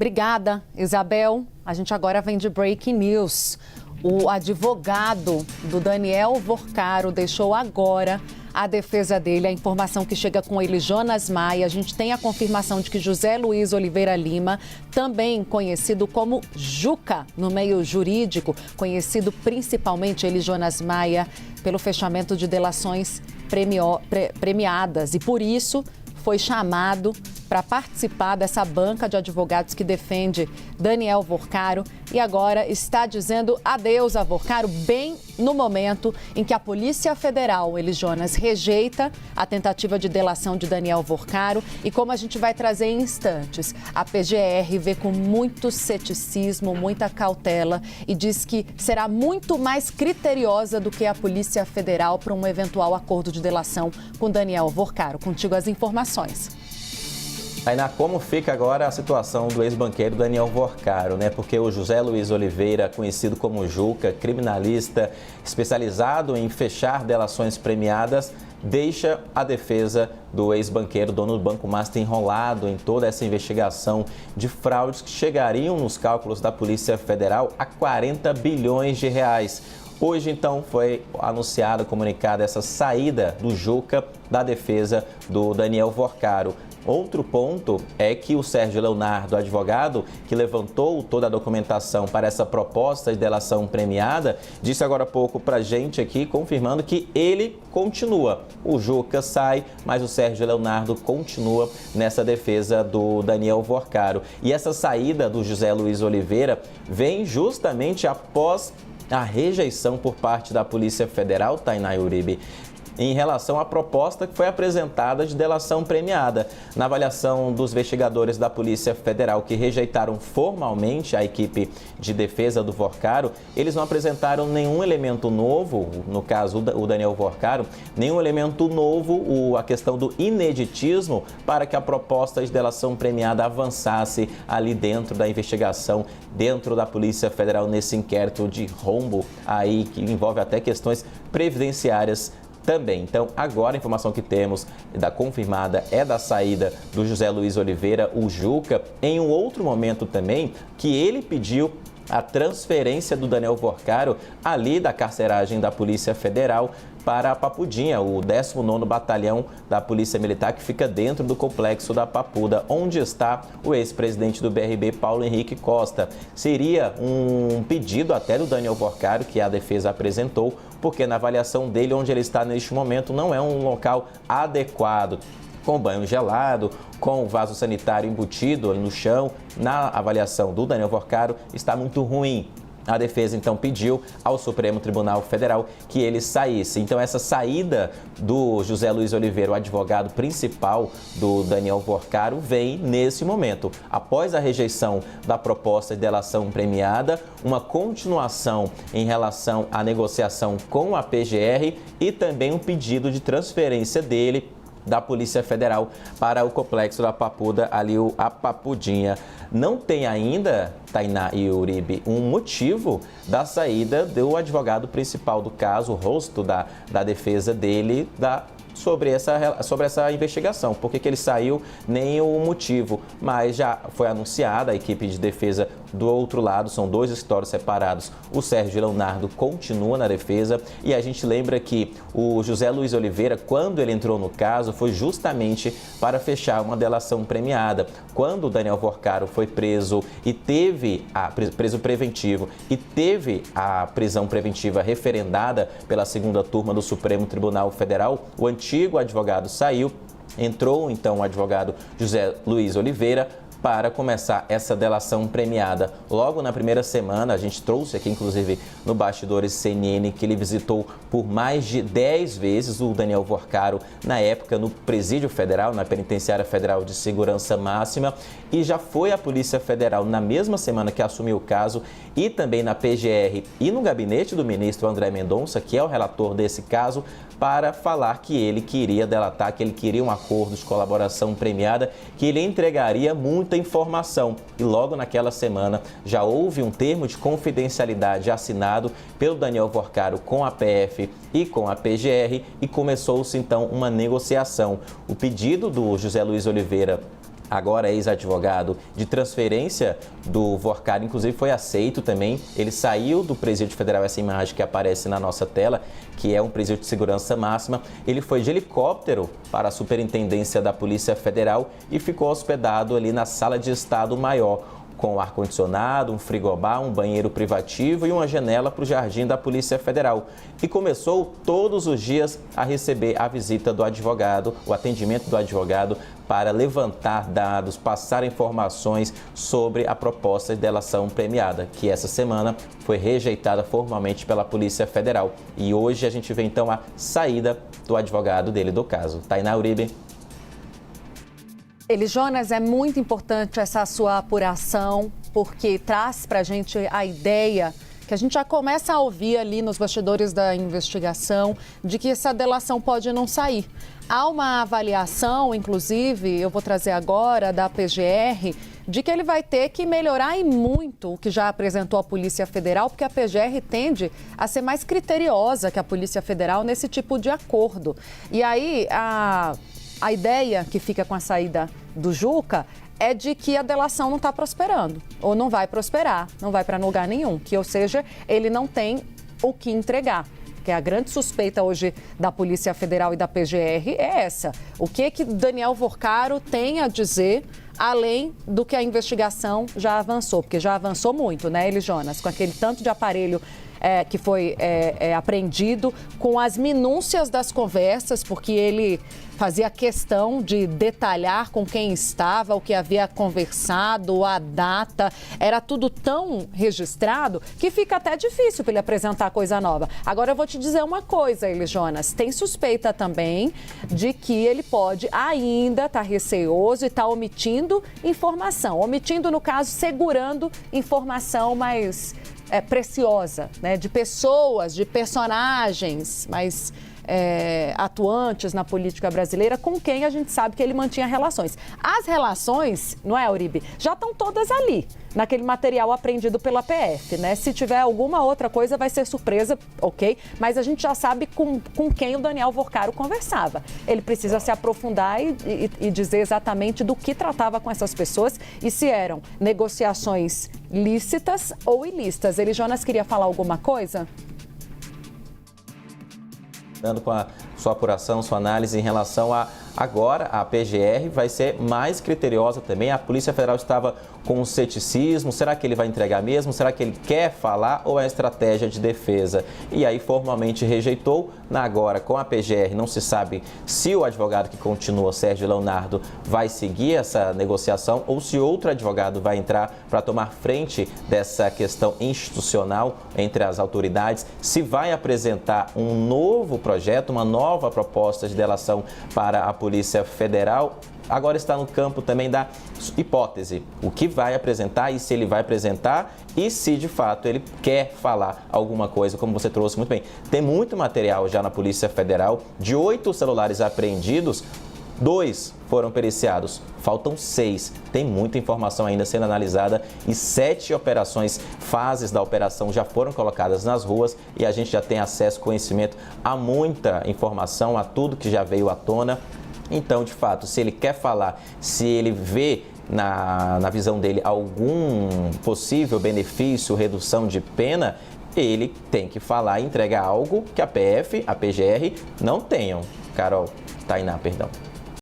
Obrigada, Isabel. A gente agora vem de breaking news. O advogado do Daniel Vorcaro deixou agora a defesa dele, a informação que chega com ele, Jonas Maia. A gente tem a confirmação de que José Luiz Oliveira Lima, também conhecido como Juca no meio jurídico, conhecido principalmente ele, Jonas Maia, pelo fechamento de delações premiadas, e por isso foi chamado para participar dessa banca de advogados que defende Daniel Vorcaro e agora está dizendo adeus a Vorcaro bem no momento em que a Polícia Federal, Elis Jonas, rejeita a tentativa de delação de Daniel Vorcaro e, como a gente vai trazer em instantes, a PGR vê com muito ceticismo, muita cautela e diz que será muito mais criteriosa do que a Polícia Federal para um eventual acordo de delação com Daniel Vorcaro. Contigo as informações. Tainá, como fica agora a situação do ex-banqueiro Daniel Vorcaro, né? Porque o José Luiz Oliveira, conhecido como Juca, criminalista especializado em fechar delações premiadas, deixa a defesa do ex-banqueiro, dono do Banco Master, enrolado em toda essa investigação de fraudes que chegariam nos cálculos da Polícia Federal a 40 bilhões de reais. Hoje, então, foi anunciada, comunicada essa saída do Juca da defesa do Daniel Vorcaro. Outro ponto é que o Sérgio Leonardo, advogado que levantou toda a documentação para essa proposta de delação premiada, disse agora há pouco para a gente aqui, confirmando que ele continua. O Juca sai, mas o Sérgio Leonardo continua nessa defesa do Daniel Vorcaro. E essa saída do José Luiz Oliveira vem justamente após a rejeição por parte da Polícia Federal, Tainá e Uribe, em relação à proposta que foi apresentada de delação premiada. Na avaliação dos investigadores da Polícia Federal, que rejeitaram formalmente a equipe de defesa do Vorcaro, eles não apresentaram nenhum elemento novo, no caso o Daniel Vorcaro, nenhum elemento novo, a questão do ineditismo, para que a proposta de delação premiada avançasse ali dentro da investigação, dentro da Polícia Federal, nesse inquérito de rombo aí, que envolve até questões previdenciárias também. Então, agora a informação que temos da confirmada é da saída do José Luiz Oliveira, o Juca, em um outro momento também, que ele pediu a transferência do Daniel Vorcaro ali da carceragem da Polícia Federal para a Papudinha, o 19º Batalhão da Polícia Militar, que fica dentro do complexo da Papuda, onde está o ex-presidente do BRB, Paulo Henrique Costa. Seria um pedido até do Daniel Vorcaro, que a defesa apresentou, porque na avaliação dele, onde ele está neste momento, não é um local adequado, com banho gelado, com o vaso sanitário embutido no chão. Na avaliação do Daniel Vorcaro, está muito ruim. A defesa, então, pediu ao Supremo Tribunal Federal que ele saísse. Então, essa saída do José Luiz Oliveira, o advogado principal do Daniel Vorcaro, vem nesse momento. Após a rejeição da proposta de delação premiada, uma continuação em relação à negociação com a PGR e também um pedido de transferência dele da Polícia Federal para o complexo da Papuda, ali a Papudinha. Não tem ainda, Tainá e Uribe, um motivo da saída do advogado principal do caso, o rosto da defesa dele, sobre essa investigação. Por que ele saiu, nem o motivo, mas já foi anunciada a equipe de defesa do outro lado, são dois escritórios separados. O Sérgio Leonardo continua na defesa e a gente lembra que o José Luiz Oliveira, quando ele entrou no caso, foi justamente para fechar uma delação premiada. Quando o Daniel Vorcaro foi preso e teve preso preventivo e teve a prisão preventiva referendada pela segunda turma do Supremo Tribunal Federal, o antigo advogado saiu, entrou então o advogado José Luiz Oliveira para começar essa delação premiada. Logo na primeira semana, a gente trouxe aqui, inclusive, no Bastidores CNN, que ele visitou por mais de 10 vezes o Daniel Vorcaro, na época no Presídio Federal, na Penitenciária Federal de Segurança Máxima, e já foi à Polícia Federal na mesma semana que assumiu o caso, e também na PGR e no gabinete do ministro André Mendonça, que é o relator desse caso, para falar que ele queria delatar, que ele queria um acordo de colaboração premiada, que ele entregaria muita informação. E logo naquela semana já houve um termo de confidencialidade assinado pelo Daniel Vorcaro com a PF e com a PGR e começou-se então uma negociação. O pedido do José Luiz Oliveira agora ex-advogado de transferência do Vorcaro, inclusive foi aceito também. Ele saiu do Presídio Federal, essa imagem que aparece na nossa tela, que é um presídio de segurança máxima. Ele foi de helicóptero para a Superintendência da Polícia Federal e ficou hospedado ali na Sala de Estado Maior, com ar-condicionado, um frigobar, um banheiro privativo e uma janela para o jardim da Polícia Federal. E começou todos os dias a receber a visita do advogado, o atendimento do advogado para levantar dados, passar informações sobre a proposta de delação premiada, que essa semana foi rejeitada formalmente pela Polícia Federal. E hoje a gente vê então a saída do advogado dele do caso. Tainá Uribe. Elijonas, é muito importante essa sua apuração, porque traz para a gente a ideia que a gente já começa a ouvir ali nos bastidores da investigação de que essa delação pode não sair. Há uma avaliação, inclusive, eu vou trazer agora, da PGR, de que ele vai ter que melhorar e muito o que já apresentou a Polícia Federal, porque a PGR tende a ser mais criteriosa que a Polícia Federal nesse tipo de acordo. E aí, a ideia que fica com a saída do Juca é de que a delação não está prosperando, ou não vai prosperar, não vai para lugar nenhum, que, ou seja, ele não tem o que entregar. Que é a grande suspeita hoje da Polícia Federal e da PGR é essa. O que Daniel Vorcaro tem a dizer, além do que a investigação já avançou? Porque já avançou muito, né, Elijonas? Com aquele tanto de aparelho que foi apreendido, com as minúcias das conversas, porque ele fazia questão de detalhar com quem estava, o que havia conversado, a data. Era tudo tão registrado que fica até difícil para ele apresentar coisa nova. Agora eu vou te dizer uma coisa, Elijonas. Tem suspeita também de que ele pode ainda estar receoso e estar omitindo informação. Omitindo, no caso, segurando informação mais preciosa, né? De pessoas, de personagens mais atuantes na política brasileira, com quem a gente sabe que ele mantinha relações. As relações, não é, Uribe, já estão todas ali, naquele material apreendido pela PF, né? Se tiver alguma outra coisa, vai ser surpresa, ok? Mas a gente já sabe com quem o Daniel Vorcaro conversava. Ele precisa se aprofundar e dizer exatamente do que tratava com essas pessoas e se eram negociações lícitas ou ilícitas. Elijonas queria falar alguma coisa? Com a sua apuração, sua análise em relação a agora a PGR vai ser mais criteriosa também. A Polícia Federal estava com um ceticismo, será que ele vai entregar mesmo? Será que ele quer falar ou é estratégia de defesa? E aí formalmente rejeitou. Agora com a PGR não se sabe se o advogado que continua, Sérgio Leonardo, vai seguir essa negociação ou se outro advogado vai entrar para tomar frente dessa questão institucional entre as autoridades, se vai apresentar um novo projeto, uma nova proposta de delação para a Polícia Federal. Agora está no campo também da hipótese, o que vai apresentar e se ele vai apresentar e se de fato ele quer falar alguma coisa, como você trouxe muito bem. Tem muito material já na Polícia Federal, de 8 celulares apreendidos, 2 foram periciados, faltam 6. Tem muita informação ainda sendo analisada e 7 operações, fases da operação já foram colocadas nas ruas e a gente já tem acesso, conhecimento a muita informação, a tudo que já veio à tona. Então, de fato, se ele quer falar, se ele vê na visão dele algum possível benefício, redução de pena, ele tem que falar e entregar algo que a PF, a PGR não tenham. Carol, Tainá, perdão.